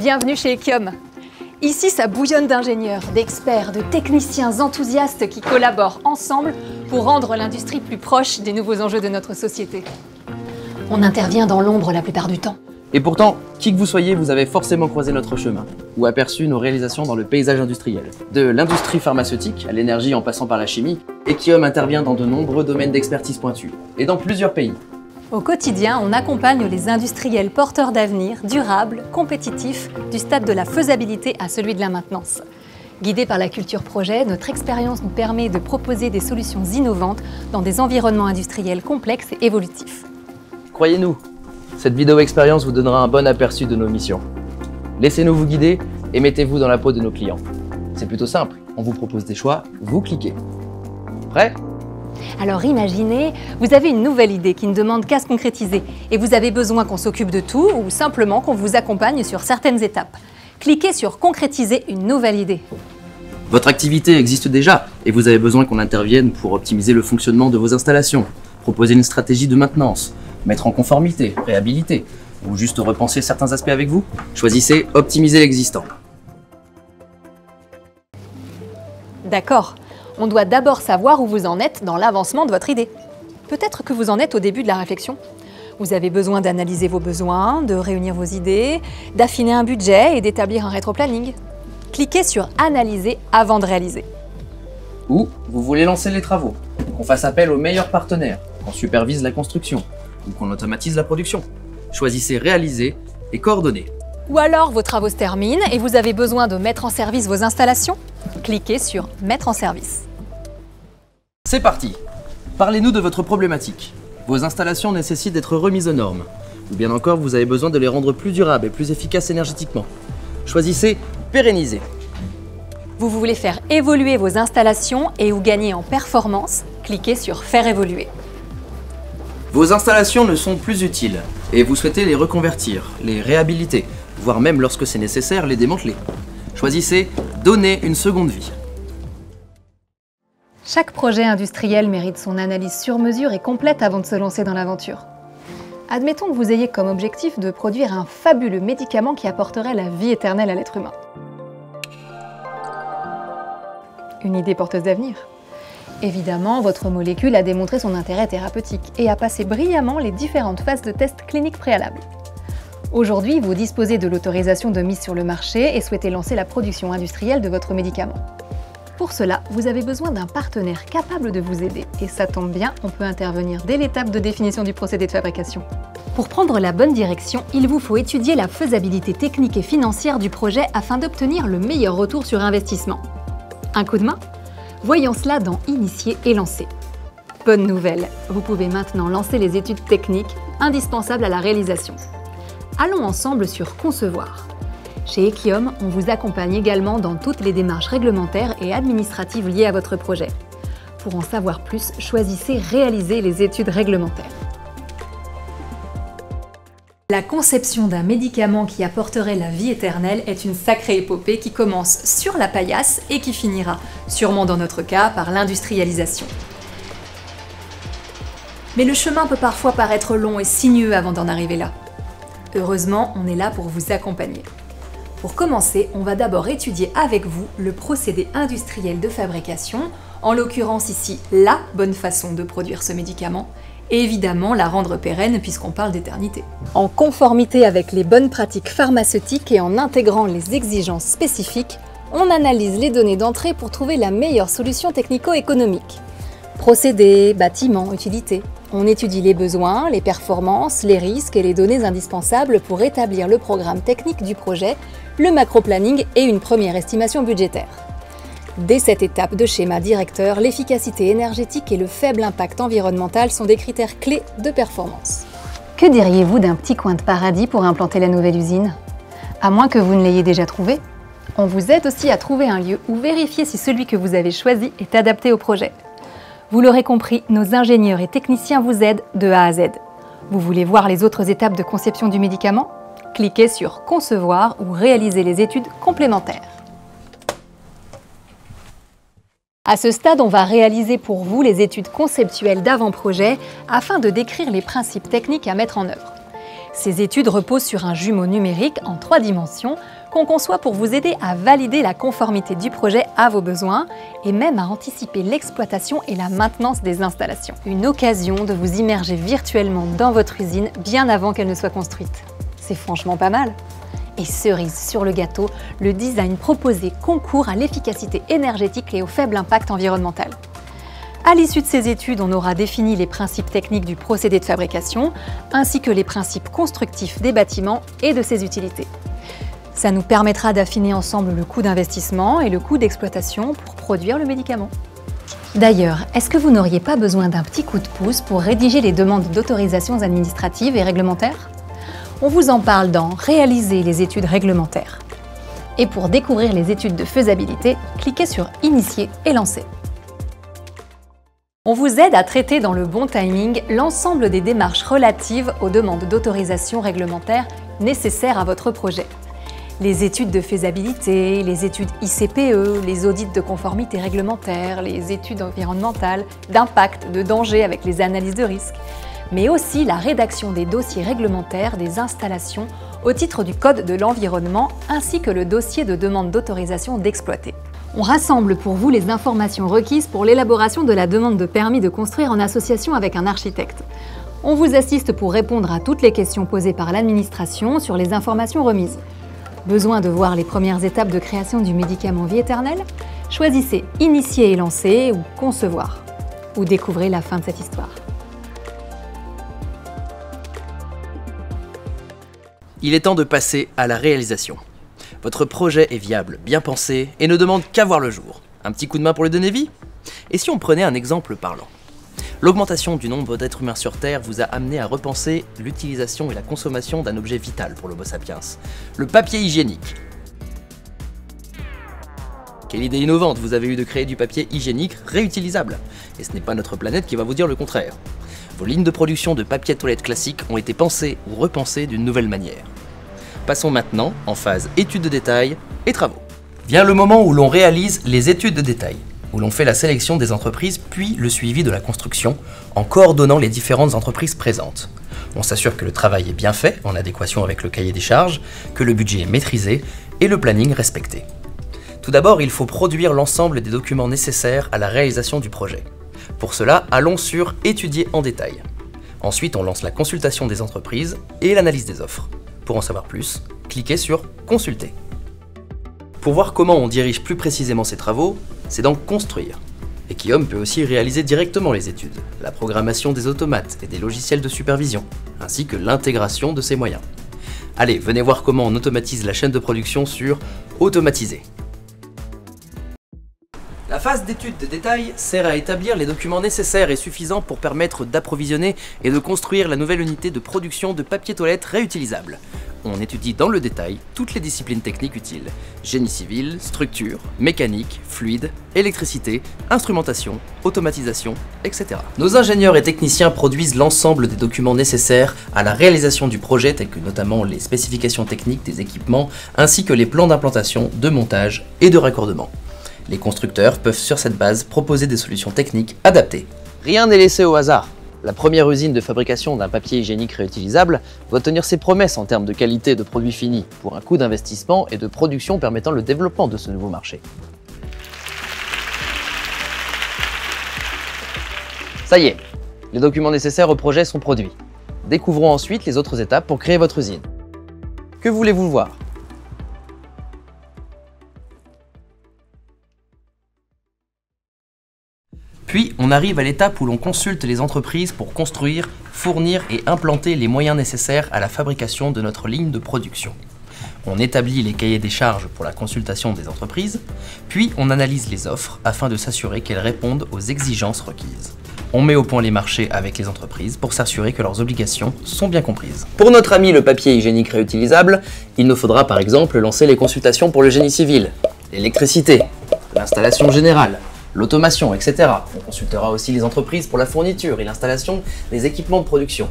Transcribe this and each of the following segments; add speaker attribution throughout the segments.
Speaker 1: Bienvenue chez Ekiom. Ici, ça bouillonne d'ingénieurs, d'experts, de techniciens enthousiastes qui collaborent ensemble pour rendre l'industrie plus proche des nouveaux enjeux de notre société. On intervient dans l'ombre la plupart du temps.
Speaker 2: Et pourtant, qui que vous soyez, vous avez forcément croisé notre chemin ou aperçu nos réalisations dans le paysage industriel. De l'industrie pharmaceutique à l'énergie en passant par la chimie, Ekiom intervient dans de nombreux domaines d'expertise pointus et dans plusieurs pays.
Speaker 1: Au quotidien, on accompagne les industriels porteurs d'avenir, durables, compétitifs, du stade de la faisabilité à celui de la maintenance. Guidés par la culture projet, notre expérience nous permet de proposer des solutions innovantes dans des environnements industriels complexes et évolutifs.
Speaker 2: Croyez-nous, cette vidéo expérience vous donnera un bon aperçu de nos missions. Laissez-nous vous guider et mettez-vous dans la peau de nos clients. C'est plutôt simple, on vous propose des choix, vous cliquez. Prêt ?
Speaker 1: Alors imaginez, vous avez une nouvelle idée qui ne demande qu'à se concrétiser et vous avez besoin qu'on s'occupe de tout ou simplement qu'on vous accompagne sur certaines étapes. Cliquez sur « Concrétiser une nouvelle idée ».
Speaker 2: Votre activité existe déjà et vous avez besoin qu'on intervienne pour optimiser le fonctionnement de vos installations, proposer une stratégie de maintenance, mettre en conformité, réhabiliter ou juste repenser certains aspects avec vous. Choisissez « Optimiser l'existant ».
Speaker 1: D'accord. On doit d'abord savoir où vous en êtes dans l'avancement de votre idée. Peut-être que vous en êtes au début de la réflexion. Vous avez besoin d'analyser vos besoins, de réunir vos idées, d'affiner un budget et d'établir un rétro-planning. Cliquez sur « Analyser avant de réaliser ».
Speaker 2: Ou vous voulez lancer les travaux, qu'on fasse appel aux meilleurs partenaires, qu'on supervise la construction ou qu'on automatise la production. Choisissez « Réaliser » et « Coordonner ».
Speaker 1: Ou alors vos travaux se terminent et vous avez besoin de mettre en service vos installations. Cliquez sur « Mettre en service ».
Speaker 2: C'est parti! Parlez-nous de votre problématique. Vos installations nécessitent d'être remises aux normes. Ou bien encore, vous avez besoin de les rendre plus durables et plus efficaces énergétiquement. Choisissez « Pérenniser ».
Speaker 1: Vous voulez faire évoluer vos installations et ou gagner en performance. Cliquez sur « Faire évoluer ».
Speaker 2: Vos installations ne sont plus utiles et vous souhaitez les reconvertir, les réhabiliter, voire même lorsque c'est nécessaire, les démanteler. Choisissez « Donner une seconde vie ».
Speaker 1: Chaque projet industriel mérite son analyse sur mesure et complète avant de se lancer dans l'aventure. Admettons que vous ayez comme objectif de produire un fabuleux médicament qui apporterait la vie éternelle à l'être humain. Une idée porteuse d'avenir. Évidemment, votre molécule a démontré son intérêt thérapeutique et a passé brillamment les différentes phases de tests cliniques préalables. Aujourd'hui, vous disposez de l'autorisation de mise sur le marché et souhaitez lancer la production industrielle de votre médicament. Pour cela, vous avez besoin d'un partenaire capable de vous aider. Et ça tombe bien, on peut intervenir dès l'étape de définition du procédé de fabrication. Pour prendre la bonne direction, il vous faut étudier la faisabilité technique et financière du projet afin d'obtenir le meilleur retour sur investissement. Un coup de main ? Voyons cela dans Initier et lancer. Bonne nouvelle, vous pouvez maintenant lancer les études techniques indispensables à la réalisation. Allons ensemble sur Concevoir. Chez Ekiom, on vous accompagne également dans toutes les démarches réglementaires et administratives liées à votre projet. Pour en savoir plus, choisissez Réaliser les études réglementaires. La conception d'un médicament qui apporterait la vie éternelle est une sacrée épopée qui commence sur la paillasse et qui finira, sûrement dans notre cas, par l'industrialisation. Mais le chemin peut parfois paraître long et sinueux avant d'en arriver là. Heureusement, on est là pour vous accompagner. Pour commencer, on va d'abord étudier avec vous le procédé industriel de fabrication, en l'occurrence ici la bonne façon de produire ce médicament, et évidemment la rendre pérenne puisqu'on parle d'éternité. En conformité avec les bonnes pratiques pharmaceutiques et en intégrant les exigences spécifiques, on analyse les données d'entrée pour trouver la meilleure solution technico-économique. Procédé, bâtiment, utilité. On étudie les besoins, les performances, les risques et les données indispensables pour établir le programme technique du projet, le macro-planning et une première estimation budgétaire. Dès cette étape de schéma directeur, l'efficacité énergétique et le faible impact environnemental sont des critères clés de performance. Que diriez-vous d'un petit coin de paradis pour implanter la nouvelle usine? À moins que vous ne l'ayez déjà trouvé. On vous aide aussi à trouver un lieu où vérifier si celui que vous avez choisi est adapté au projet. Vous l'aurez compris, nos ingénieurs et techniciens vous aident de A à Z. Vous voulez voir les autres étapes de conception du médicament? Cliquez sur « Concevoir » ou « Réaliser les études complémentaires ». À ce stade, on va réaliser pour vous les études conceptuelles d'avant-projet afin de décrire les principes techniques à mettre en œuvre. Ces études reposent sur un jumeau numérique en 3 dimensions qu'on conçoit pour vous aider à valider la conformité du projet à vos besoins et même à anticiper l'exploitation et la maintenance des installations. Une occasion de vous immerger virtuellement dans votre usine bien avant qu'elle ne soit construite. C'est franchement pas mal. Et cerise sur le gâteau, le design proposé concourt à l'efficacité énergétique et au faible impact environnemental. À l'issue de ces études, on aura défini les principes techniques du procédé de fabrication, ainsi que les principes constructifs des bâtiments et de ses utilités. Ça nous permettra d'affiner ensemble le coût d'investissement et le coût d'exploitation pour produire le médicament. D'ailleurs, est-ce que vous n'auriez pas besoin d'un petit coup de pouce pour rédiger les demandes d'autorisations administratives et réglementaires ? On vous en parle dans « Réaliser les études réglementaires ». Et pour découvrir les études de faisabilité, cliquez sur « Initier et lancer ». On vous aide à traiter dans le bon timing l'ensemble des démarches relatives aux demandes d'autorisation réglementaire nécessaires à votre projet. Les études de faisabilité, les études ICPE, les audits de conformité réglementaire, les études environnementales, d'impact, de danger avec les analyses de risque, mais aussi la rédaction des dossiers réglementaires des installations au titre du Code de l'environnement ainsi que le dossier de demande d'autorisation d'exploiter. On rassemble pour vous les informations requises pour l'élaboration de la demande de permis de construire en association avec un architecte. On vous assiste pour répondre à toutes les questions posées par l'administration sur les informations remises. Besoin de voir les premières étapes de création du médicament vie éternelle ? Choisissez Initier et lancer ou Concevoir. Ou découvrez la fin de cette histoire.
Speaker 2: Il est temps de passer à la réalisation. Votre projet est viable, bien pensé et ne demande qu'à voir le jour. Un petit coup de main pour lui donner vie ? Et si on prenait un exemple parlant ? L'augmentation du nombre d'êtres humains sur Terre vous a amené à repenser l'utilisation et la consommation d'un objet vital pour l'Homo sapiens, le papier hygiénique. Quelle idée innovante vous avez eue de créer du papier hygiénique réutilisable. Et ce n'est pas notre planète qui va vous dire le contraire. Vos lignes de production de papier toilette classique ont été pensées ou repensées d'une nouvelle manière. Passons maintenant en phase études de détail et travaux. Vient le moment où l'on réalise les études de détail, où l'on fait la sélection des entreprises puis le suivi de la construction en coordonnant les différentes entreprises présentes. On s'assure que le travail est bien fait, en adéquation avec le cahier des charges, que le budget est maîtrisé et le planning respecté. Tout d'abord, il faut produire l'ensemble des documents nécessaires à la réalisation du projet. Pour cela, allons sur « Étudier en détail ». Ensuite, on lance la consultation des entreprises et l'analyse des offres. Pour en savoir plus, cliquez sur « Consulter ». Pour voir comment on dirige plus précisément ces travaux, c'est dans « Construire ». Equiom peut aussi réaliser directement les études, la programmation des automates et des logiciels de supervision, ainsi que l'intégration de ces moyens. Allez, venez voir comment on automatise la chaîne de production sur « Automatiser ». La phase d'étude de détail sert à établir les documents nécessaires et suffisants pour permettre d'approvisionner et de construire la nouvelle unité de production de papier toilette réutilisable. On étudie dans le détail toutes les disciplines techniques utiles. Génie civil, structure, mécanique, fluide, électricité, instrumentation, automatisation, etc. Nos ingénieurs et techniciens produisent l'ensemble des documents nécessaires à la réalisation du projet, tels que notamment les spécifications techniques des équipements, ainsi que les plans d'implantation, de montage et de raccordement. Les constructeurs peuvent sur cette base proposer des solutions techniques adaptées. Rien n'est laissé au hasard. La première usine de fabrication d'un papier hygiénique réutilisable doit tenir ses promesses en termes de qualité de produits finis, pour un coût d'investissement et de production permettant le développement de ce nouveau marché. Ça y est, les documents nécessaires au projet sont produits. Découvrons ensuite les autres étapes pour créer votre usine. Que voulez-vous voir ? Puis, on arrive à l'étape où l'on consulte les entreprises pour construire, fournir et implanter les moyens nécessaires à la fabrication de notre ligne de production. On établit les cahiers des charges pour la consultation des entreprises, puis on analyse les offres afin de s'assurer qu'elles répondent aux exigences requises. On met au point les marchés avec les entreprises pour s'assurer que leurs obligations sont bien comprises. Pour notre ami le papier hygiénique réutilisable, il nous faudra par exemple lancer les consultations pour le génie civil, l'électricité, l'installation générale, l'automation, etc. On consultera aussi les entreprises pour la fourniture et l'installation des équipements de production.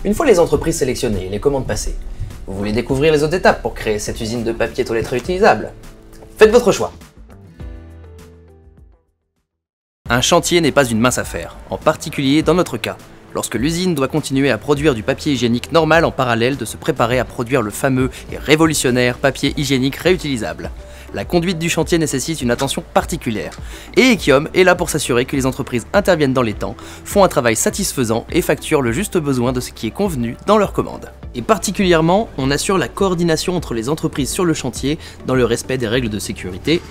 Speaker 2: Une fois les entreprises sélectionnées et les commandes passées, vous voulez découvrir les autres étapes pour créer cette usine de papier toilette réutilisable? Faites votre choix. Un chantier n'est pas une mince affaire, en particulier dans notre cas. lorsque l'usine doit continuer à produire du papier hygiénique normal en parallèle de se préparer à produire le fameux et révolutionnaire papier hygiénique réutilisable. La conduite du chantier nécessite une attention particulière, et Ekiom est là pour s'assurer que les entreprises interviennent dans les temps, font un travail satisfaisant et facturent le juste besoin de ce qui est convenu dans leur commande. Et particulièrement, on assure la coordination entre les entreprises sur le chantier dans le respect des règles de sécurité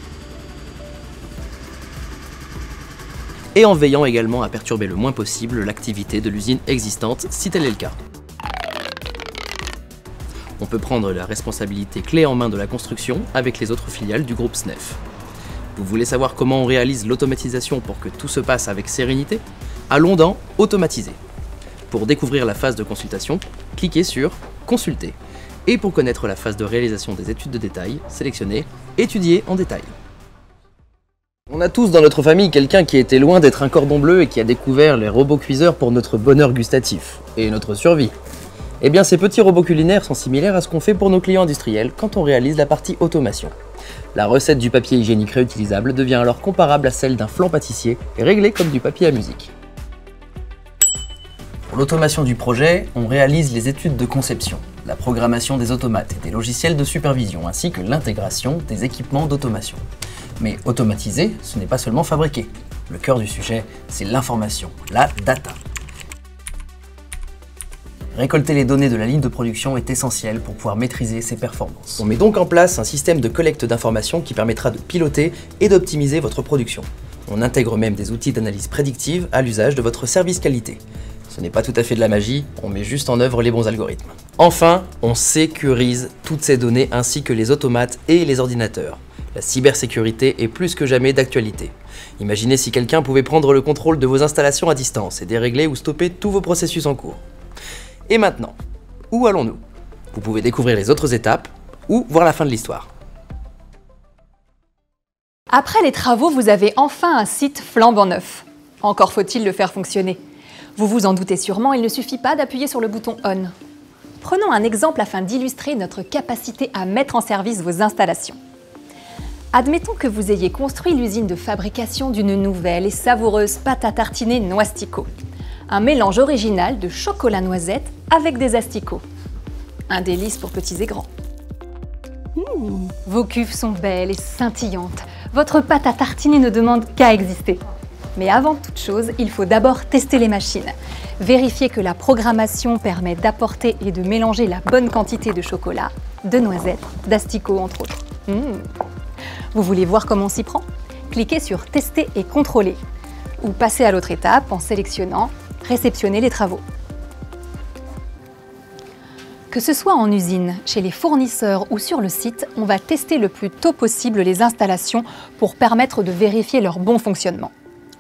Speaker 2: et en veillant également à perturber le moins possible l'activité de l'usine existante si tel est le cas. On peut prendre la responsabilité clé en main de la construction avec les autres filiales du groupe SNEF. Vous voulez savoir comment on réalise l'automatisation pour que tout se passe avec sérénité? Allons dans Automatiser. Pour découvrir la phase de consultation, cliquez sur Consulter. Et pour connaître la phase de réalisation des études de détail, sélectionnez Étudier en détail. On a tous dans notre famille quelqu'un qui était loin d'être un cordon bleu et qui a découvert les robots cuiseurs pour notre bonheur gustatif et notre survie. Eh bien, ces petits robots culinaires sont similaires à ce qu'on fait pour nos clients industriels quand on réalise la partie automation. La recette du papier hygiénique réutilisable devient alors comparable à celle d'un flan pâtissier et réglée comme du papier à musique. Pour l'automation du projet, on réalise les études de conception, la programmation des automates et des logiciels de supervision, ainsi que l'intégration des équipements d'automation. Mais automatiser, ce n'est pas seulement fabriquer. Le cœur du sujet, c'est l'information, la data. Récolter les données de la ligne de production est essentiel pour pouvoir maîtriser ses performances. On met donc en place un système de collecte d'informations qui permettra de piloter et d'optimiser votre production. On intègre même des outils d'analyse prédictive à l'usage de votre service qualité. Ce n'est pas tout à fait de la magie, on met juste en œuvre les bons algorithmes. Enfin, on sécurise toutes ces données ainsi que les automates et les ordinateurs. La cybersécurité est plus que jamais d'actualité. Imaginez si quelqu'un pouvait prendre le contrôle de vos installations à distance et dérégler ou stopper tous vos processus en cours. Et maintenant, où allons-nous? Vous pouvez découvrir les autres étapes ou voir la fin de l'histoire.
Speaker 1: Après les travaux, vous avez enfin un site flambant neuf. Encore faut-il le faire fonctionner. Vous vous en doutez sûrement, il ne suffit pas d'appuyer sur le bouton On. Prenons un exemple afin d'illustrer notre capacité à mettre en service vos installations. Admettons que vous ayez construit l'usine de fabrication d'une nouvelle et savoureuse pâte à tartiner Noisticot. Un mélange original de chocolat noisette avec des asticots. Un délice pour petits et grands. Vos cuves sont belles et scintillantes. Votre pâte à tartiner ne demande qu'à exister. Mais avant toute chose, il faut d'abord tester les machines. Vérifier que la programmation permet d'apporter et de mélanger la bonne quantité de chocolat, de noisettes, d'asticots entre autres. Vous voulez voir comment on s'y prend? Cliquez sur Tester et contrôler. Ou passez à l'autre étape en sélectionnant Réceptionner les travaux. Que ce soit en usine, chez les fournisseurs ou sur le site, on va tester le plus tôt possible les installations pour permettre de vérifier leur bon fonctionnement.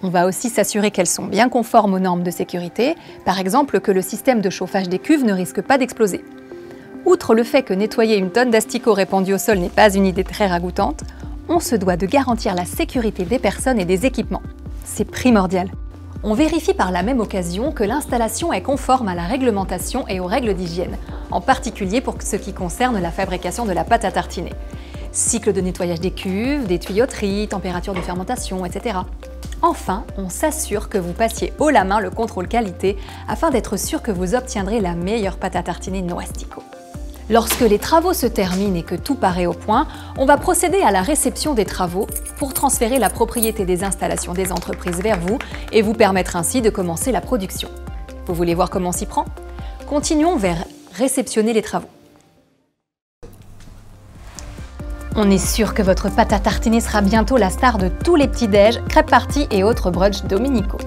Speaker 1: On va aussi s'assurer qu'elles sont bien conformes aux normes de sécurité, par exemple que le système de chauffage des cuves ne risque pas d'exploser. Outre le fait que nettoyer une tonne d'asticots répandus au sol n'est pas une idée très ragoûtante, on se doit de garantir la sécurité des personnes et des équipements. C'est primordial. On vérifie par la même occasion que l'installation est conforme à la réglementation et aux règles d'hygiène, en particulier pour ce qui concerne la fabrication de la pâte à tartiner. Cycle de nettoyage des cuves, des tuyauteries, température de fermentation, etc. Enfin, on s'assure que vous passiez haut la main le contrôle qualité afin d'être sûr que vous obtiendrez la meilleure pâte à tartiner Noisticot. Lorsque les travaux se terminent et que tout paraît au point, on va procéder à la réception des travaux pour transférer la propriété des installations des entreprises vers vous et vous permettre ainsi de commencer la production. Vous voulez voir comment on s'y prend? Continuons vers réceptionner les travaux. On est sûr que votre pâte à tartiner sera bientôt la star de tous les petits-déj, crêpes parties et autres brunchs dominicaux.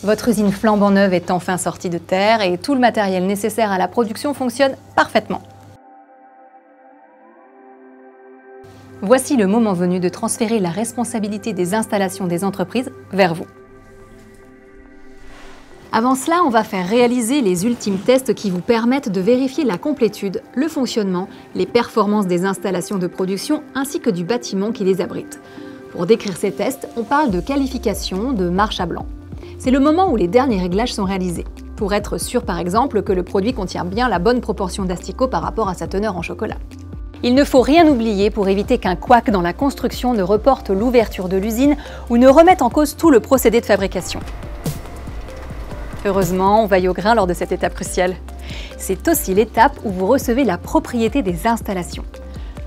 Speaker 1: Votre usine flambant neuve est enfin sortie de terre et tout le matériel nécessaire à la production fonctionne parfaitement. Voici le moment venu de transférer la responsabilité des installations des entreprises vers vous. Avant cela, on va faire réaliser les ultimes tests qui vous permettent de vérifier la complétude, le fonctionnement, les performances des installations de production ainsi que du bâtiment qui les abrite. Pour décrire ces tests, on parle de qualification, de marche à blanc. C'est le moment où les derniers réglages sont réalisés, pour être sûr par exemple que le produit contient bien la bonne proportion d'asticots par rapport à sa teneur en chocolat. Il ne faut rien oublier pour éviter qu'un couac dans la construction ne reporte l'ouverture de l'usine ou ne remette en cause tout le procédé de fabrication. Heureusement, on veille au grain lors de cette étape cruciale. C'est aussi l'étape où vous recevez la propriété des installations.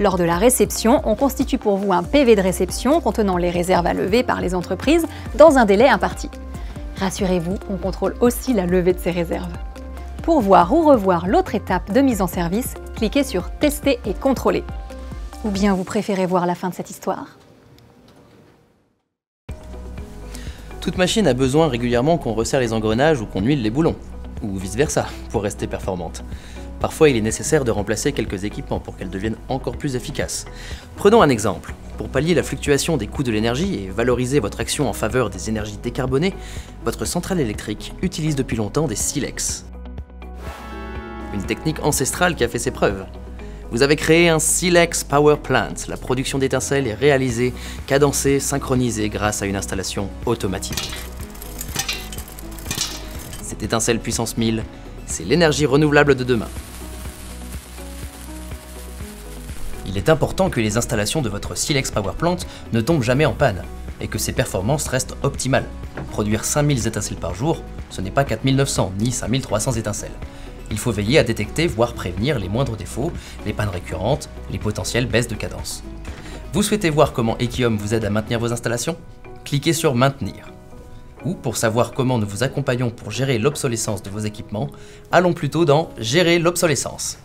Speaker 1: Lors de la réception, on constitue pour vous un PV de réception contenant les réserves à lever par les entreprises dans un délai imparti. Rassurez-vous, on contrôle aussi la levée de ces réserves. Pour voir ou revoir l'autre étape de mise en service, cliquez sur « Tester et contrôler ». Ou bien vous préférez voir la fin de cette histoire?
Speaker 2: Toute machine a besoin régulièrement qu'on resserre les engrenages ou qu'on huile les boulons, ou vice-versa, pour rester performante. Parfois, il est nécessaire de remplacer quelques équipements pour qu'elles deviennent encore plus efficaces. Prenons un exemple. Pour pallier la fluctuation des coûts de l'énergie et valoriser votre action en faveur des énergies décarbonées, votre centrale électrique utilise depuis longtemps des silex. Une technique ancestrale qui a fait ses preuves. Vous avez créé un Silex Power Plant. La production d'étincelles est réalisée, cadencée, synchronisée grâce à une installation automatique. Cette étincelle puissance 1000, c'est l'énergie renouvelable de demain. Il est important que les installations de votre Silex Power Plant ne tombent jamais en panne et que ses performances restent optimales. Produire 5000 étincelles par jour, ce n'est pas 4900 ni 5300 étincelles. Il faut veiller à détecter, voire prévenir les moindres défauts, les pannes récurrentes, les potentielles baisses de cadence. Vous souhaitez voir comment Ekiom vous aide à maintenir vos installations? Cliquez sur Maintenir. Ou pour savoir comment nous vous accompagnons pour gérer l'obsolescence de vos équipements, allons plutôt dans Gérer l'obsolescence.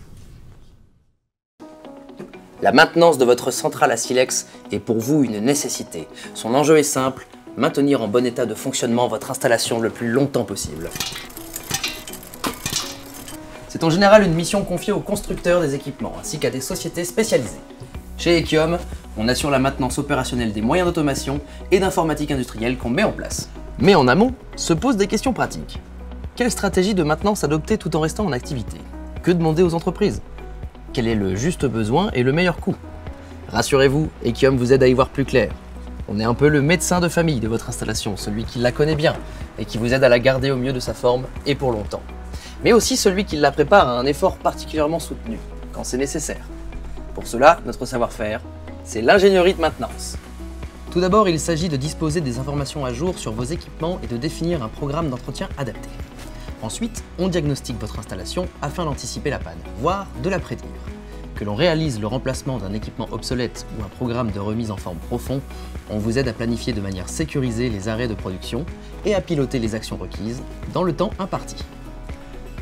Speaker 2: La maintenance de votre centrale à silex est pour vous une nécessité. Son enjeu est simple, maintenir en bon état de fonctionnement votre installation le plus longtemps possible. C'est en général une mission confiée aux constructeurs des équipements ainsi qu'à des sociétés spécialisées. Chez Ekiom, on assure la maintenance opérationnelle des moyens d'automation et d'informatique industrielle qu'on met en place. Mais en amont, se posent des questions pratiques. Quelle stratégie de maintenance adopter tout en restant en activité? Que demander aux entreprises? Quel est le juste besoin et le meilleur coût? Rassurez-vous, Ekiom vous aide à y voir plus clair. On est un peu le médecin de famille de votre installation, celui qui la connaît bien et qui vous aide à la garder au mieux de sa forme et pour longtemps. Mais aussi celui qui la prépare à un effort particulièrement soutenu, quand c'est nécessaire. Pour cela, notre savoir-faire, c'est l'ingénierie de maintenance. Tout d'abord, il s'agit de disposer des informations à jour sur vos équipements et de définir un programme d'entretien adapté. Ensuite, on diagnostique votre installation afin d'anticiper la panne, voire de la prédire. Que l'on réalise le remplacement d'un équipement obsolète ou un programme de remise en forme profond, on vous aide à planifier de manière sécurisée les arrêts de production et à piloter les actions requises dans le temps imparti.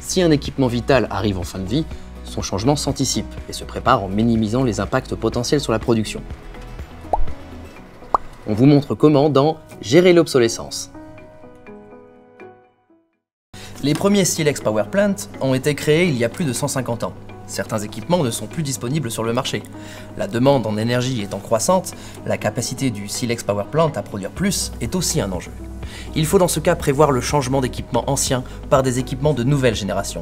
Speaker 2: Si un équipement vital arrive en fin de vie, son changement s'anticipe et se prépare en minimisant les impacts potentiels sur la production. On vous montre comment dans Gérer l'obsolescence. Les premiers Silex Power Plant ont été créés il y a plus de 150 ans. Certains équipements ne sont plus disponibles sur le marché. La demande en énergie étant croissante, la capacité du Silex Power Plant à produire plus est aussi un enjeu. Il faut dans ce cas prévoir le changement d'équipements anciens par des équipements de nouvelle génération.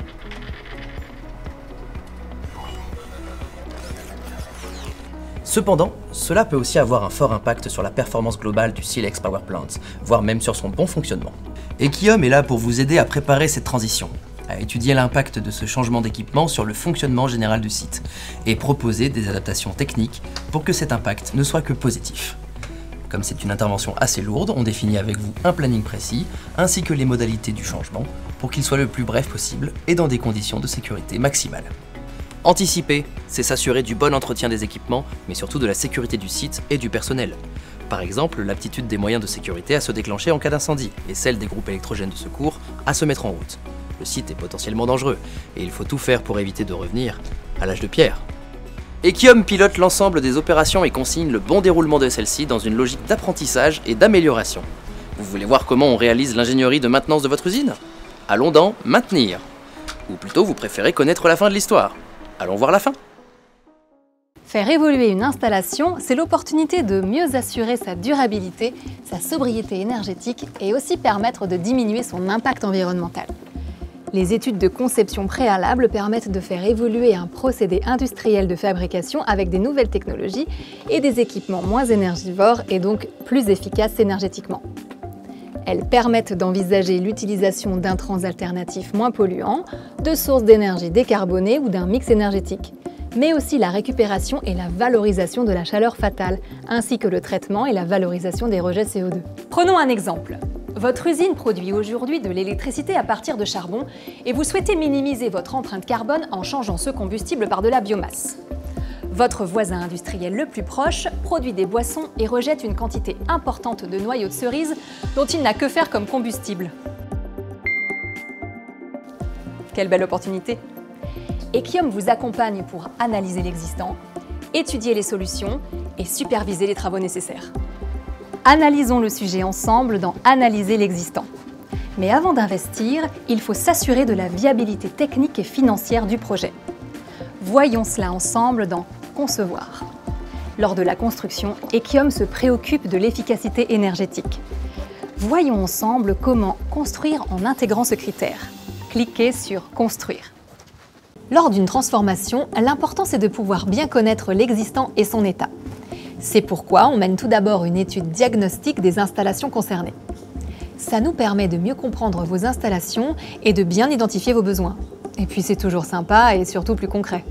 Speaker 2: Cependant, cela peut aussi avoir un fort impact sur la performance globale du Silex Power Plant, voire même sur son bon fonctionnement. Ekiom est là pour vous aider à préparer cette transition, à étudier l'impact de ce changement d'équipement sur le fonctionnement général du site, et proposer des adaptations techniques pour que cet impact ne soit que positif. Comme c'est une intervention assez lourde, on définit avec vous un planning précis, ainsi que les modalités du changement, pour qu'il soit le plus bref possible et dans des conditions de sécurité maximales. Anticiper, c'est s'assurer du bon entretien des équipements, mais surtout de la sécurité du site et du personnel. Par exemple, l'aptitude des moyens de sécurité à se déclencher en cas d'incendie, et celle des groupes électrogènes de secours à se mettre en route. Le site est potentiellement dangereux, et il faut tout faire pour éviter de revenir à l'âge de pierre. Ekiom pilote l'ensemble des opérations et consigne le bon déroulement de celles-ci dans une logique d'apprentissage et d'amélioration. Vous voulez voir comment on réalise l'ingénierie de maintenance de votre usine? Allons dans Maintenir. Ou plutôt, vous préférez connaître la fin de l'histoire? Allons voir la fin.
Speaker 1: Faire évoluer une installation, c'est l'opportunité de mieux assurer sa durabilité, sa sobriété énergétique et aussi permettre de diminuer son impact environnemental. Les études de conception préalable permettent de faire évoluer un procédé industriel de fabrication avec des nouvelles technologies et des équipements moins énergivores et donc plus efficaces énergétiquement. Elles permettent d'envisager l'utilisation d'intrants alternatifs moins polluants, de sources d'énergie décarbonées ou d'un mix énergétique, mais aussi la récupération et la valorisation de la chaleur fatale, ainsi que le traitement et la valorisation des rejets CO2. Prenons un exemple. Votre usine produit aujourd'hui de l'électricité à partir de charbon et vous souhaitez minimiser votre empreinte carbone en changeant ce combustible par de la biomasse. Votre voisin industriel le plus proche produit des boissons et rejette une quantité importante de noyaux de cerises dont il n'a que faire comme combustible. Quelle belle opportunité! Ekiom vous accompagne pour analyser l'existant, étudier les solutions et superviser les travaux nécessaires. Analysons le sujet ensemble dans Analyser l'existant. Mais avant d'investir, il faut s'assurer de la viabilité technique et financière du projet. Voyons cela ensemble dans Concevoir. Lors de la construction, Ekiom se préoccupe de l'efficacité énergétique. Voyons ensemble comment construire en intégrant ce critère. Cliquez sur Construire. Lors d'une transformation, l'important c'est de pouvoir bien connaître l'existant et son état. C'est pourquoi on mène tout d'abord une étude diagnostique des installations concernées. Ça nous permet de mieux comprendre vos installations et de bien identifier vos besoins. Et puis c'est toujours sympa et surtout plus concret.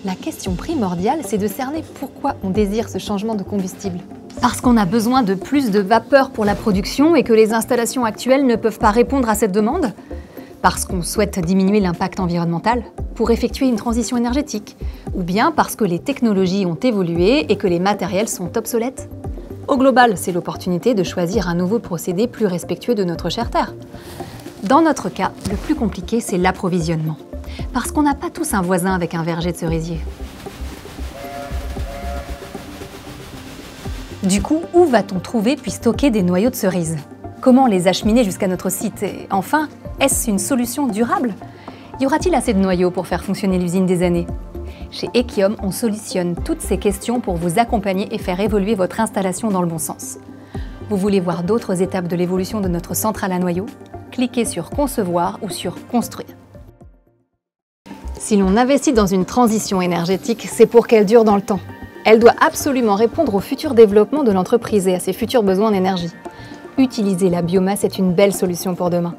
Speaker 1: La question primordiale, c'est de cerner pourquoi on désire ce changement de combustible. Parce qu'on a besoin de plus de vapeur pour la production et que les installations actuelles ne peuvent pas répondre à cette demande? Parce qu'on souhaite diminuer l'impact environnemental pour effectuer une transition énergétique? Ou bien parce que les technologies ont évolué et que les matériels sont obsolètes? Au global, c'est l'opportunité de choisir un nouveau procédé plus respectueux de notre chère Terre. Dans notre cas, le plus compliqué, c'est l'approvisionnement. Parce qu'on n'a pas tous un voisin avec un verger de cerisier. Du coup, où va-t-on trouver puis stocker des noyaux de cerises? Comment les acheminer jusqu'à notre site? Et enfin, est-ce une solution durable? Y aura-t-il assez de noyaux pour faire fonctionner l'usine des années? Chez Ekiom, on solutionne toutes ces questions pour vous accompagner et faire évoluer votre installation dans le bon sens. Vous voulez voir d'autres étapes de l'évolution de notre centrale à noyaux? Cliquez sur Concevoir ou sur Construire. Si l'on investit dans une transition énergétique, c'est pour qu'elle dure dans le temps. Elle doit absolument répondre au futur développement de l'entreprise et à ses futurs besoins en énergie. Utiliser la biomasse est une belle solution pour demain.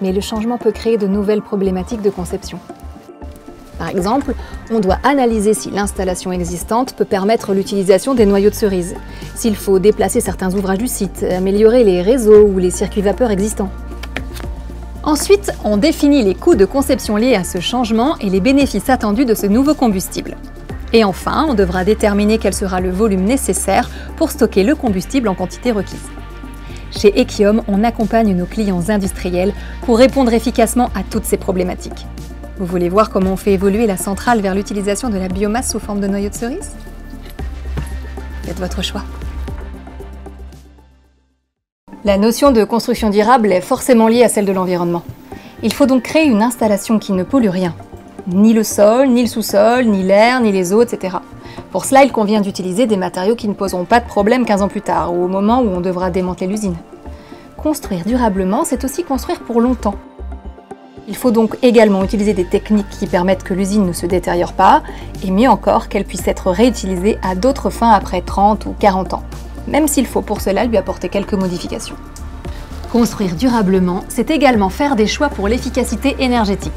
Speaker 1: Mais le changement peut créer de nouvelles problématiques de conception. Par exemple, on doit analyser si l'installation existante peut permettre l'utilisation des noyaux de cerises, s'il faut déplacer certains ouvrages du site, améliorer les réseaux ou les circuits vapeur existants. Ensuite, on définit les coûts de conception liés à ce changement et les bénéfices attendus de ce nouveau combustible. Et enfin, on devra déterminer quel sera le volume nécessaire pour stocker le combustible en quantité requise. Chez Ekiom, on accompagne nos clients industriels pour répondre efficacement à toutes ces problématiques. Vous voulez voir comment on fait évoluer la centrale vers l'utilisation de la biomasse sous forme de noyaux de cerises? Faites votre choix. La notion de construction durable est forcément liée à celle de l'environnement. Il faut donc créer une installation qui ne pollue rien. Ni le sol, ni le sous-sol, ni l'air, ni les eaux, etc. Pour cela, il convient d'utiliser des matériaux qui ne poseront pas de problème 15 ans plus tard, ou au moment où on devra démanteler l'usine. Construire durablement, c'est aussi construire pour longtemps. Il faut donc également utiliser des techniques qui permettent que l'usine ne se détériore pas, et mieux encore, qu'elle puisse être réutilisée à d'autres fins après 30 ou 40 ans, même s'il faut pour cela lui apporter quelques modifications. Construire durablement, c'est également faire des choix pour l'efficacité énergétique.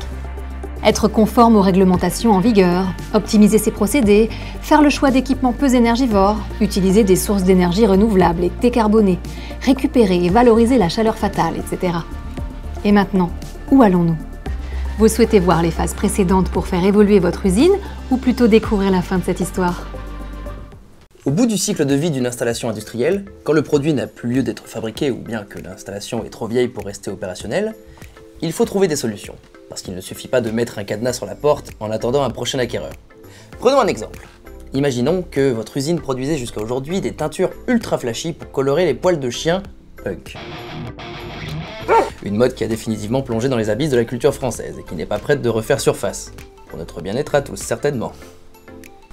Speaker 1: Être conforme aux réglementations en vigueur, optimiser ses procédés, faire le choix d'équipements peu énergivores, utiliser des sources d'énergie renouvelables et décarbonées, récupérer et valoriser la chaleur fatale, etc. Et maintenant, où allons-nous? Vous souhaitez voir les phases précédentes pour faire évoluer votre usine ou plutôt découvrir la fin de cette histoire?
Speaker 2: Au bout du cycle de vie d'une installation industrielle, quand le produit n'a plus lieu d'être fabriqué ou bien que l'installation est trop vieille pour rester opérationnelle, il faut trouver des solutions, parce qu'il ne suffit pas de mettre un cadenas sur la porte en attendant un prochain acquéreur. Prenons un exemple. Imaginons que votre usine produisait jusqu'à aujourd'hui des teintures ultra flashy pour colorer les poils de chien punk. Une mode qui a définitivement plongé dans les abysses de la culture française et qui n'est pas prête de refaire surface. Pour notre bien-être à tous, certainement.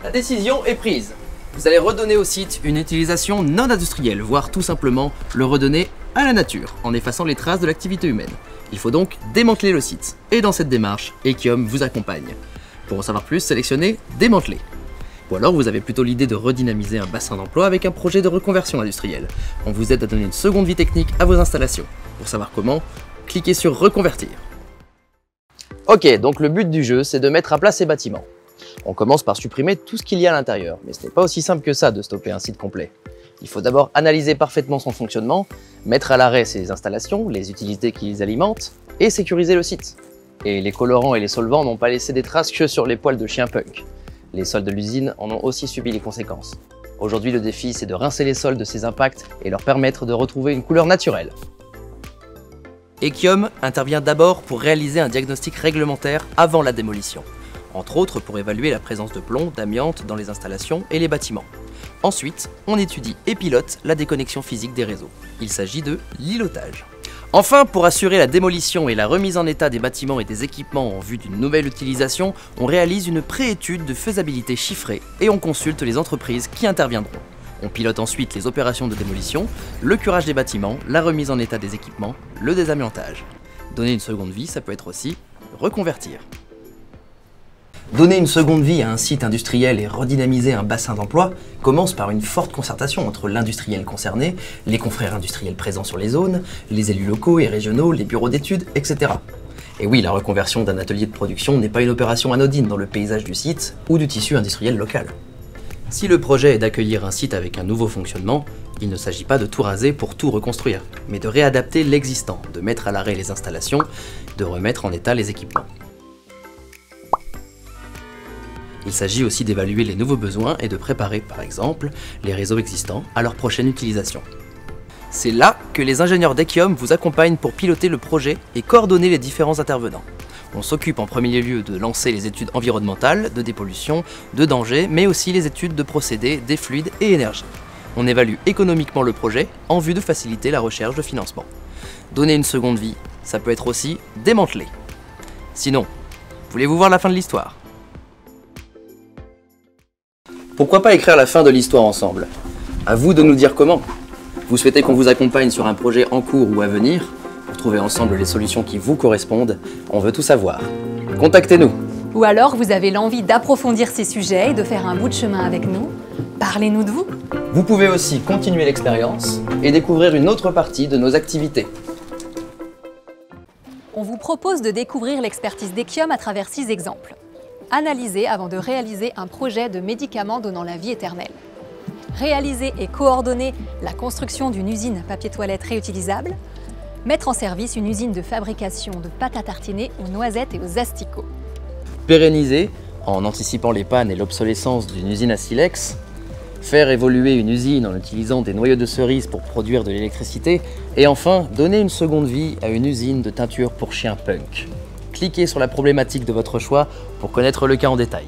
Speaker 2: La décision est prise. Vous allez redonner au site une utilisation non industrielle, voire tout simplement le redonner à la nature, en effaçant les traces de l'activité humaine. Il faut donc démanteler le site. Et dans cette démarche, Ekiom vous accompagne. Pour en savoir plus, sélectionnez Démanteler. Ou alors vous avez plutôt l'idée de redynamiser un bassin d'emploi avec un projet de reconversion industrielle. On vous aide à donner une seconde vie technique à vos installations. Pour savoir comment, cliquez sur Reconvertir. Ok, donc le but du jeu, c'est de mettre à plat ces bâtiments. On commence par supprimer tout ce qu'il y a à l'intérieur, mais ce n'est pas aussi simple que ça de stopper un site complet. Il faut d'abord analyser parfaitement son fonctionnement, mettre à l'arrêt ses installations, les utilités qui les alimentent, et sécuriser le site. Et les colorants et les solvants n'ont pas laissé des traces que sur les poils de chien punk. Les sols de l'usine en ont aussi subi les conséquences. Aujourd'hui, le défi, c'est de rincer les sols de ces impacts et leur permettre de retrouver une couleur naturelle. Ekiom intervient d'abord pour réaliser un diagnostic réglementaire avant la démolition, entre autres pour évaluer la présence de plomb, d'amiante dans les installations et les bâtiments. Ensuite, on étudie et pilote la déconnexion physique des réseaux. Il s'agit de l'îlotage. Enfin, pour assurer la démolition et la remise en état des bâtiments et des équipements en vue d'une nouvelle utilisation, on réalise une préétude de faisabilité chiffrée et on consulte les entreprises qui interviendront. On pilote ensuite les opérations de démolition, le curage des bâtiments, la remise en état des équipements, le désamiantage. Donner une seconde vie, ça peut être aussi reconvertir. Donner une seconde vie à un site industriel et redynamiser un bassin d'emploi commence par une forte concertation entre l'industriel concerné, les confrères industriels présents sur les zones, les élus locaux et régionaux, les bureaux d'études, etc. Et oui, la reconversion d'un atelier de production n'est pas une opération anodine dans le paysage du site ou du tissu industriel local. Si le projet est d'accueillir un site avec un nouveau fonctionnement, il ne s'agit pas de tout raser pour tout reconstruire, mais de réadapter l'existant, de mettre à l'arrêt les installations, de remettre en état les équipements. Il s'agit aussi d'évaluer les nouveaux besoins et de préparer, par exemple, les réseaux existants à leur prochaine utilisation. C'est là que les ingénieurs d'Ekiom vous accompagnent pour piloter le projet et coordonner les différents intervenants. On s'occupe en premier lieu de lancer les études environnementales, de dépollution, de danger, mais aussi les études de procédés, des fluides et énergie. On évalue économiquement le projet en vue de faciliter la recherche de financement. Donner une seconde vie, ça peut être aussi démanteler. Sinon, voulez-vous voir la fin de l'histoire ? Pourquoi pas écrire la fin de l'histoire ensemble? À vous de nous dire comment. Vous souhaitez qu'on vous accompagne sur un projet en cours ou à venir? Pour trouver ensemble les solutions qui vous correspondent, on veut tout savoir. Contactez-nous.
Speaker 1: Ou alors vous avez l'envie d'approfondir ces sujets et de faire un bout de chemin avec nous? Parlez-nous de vous.
Speaker 2: Vous pouvez aussi continuer l'expérience et découvrir une autre partie de nos activités.
Speaker 1: On vous propose de découvrir l'expertise d'Ekiom à travers 6 exemples. Analyser avant de réaliser un projet de médicaments donnant la vie éternelle. Réaliser et coordonner la construction d'une usine à papier toilette réutilisable. Mettre en service une usine de fabrication de pâte à tartiner aux noisettes et aux asticots.
Speaker 2: Pérenniser, en anticipant les pannes et l'obsolescence d'une usine à silex. Faire évoluer une usine en utilisant des noyaux de cerises pour produire de l'électricité. Et enfin, donner une seconde vie à une usine de teinture pour chiens punk. Cliquez sur la problématique de votre choix pour connaître le cas en détail.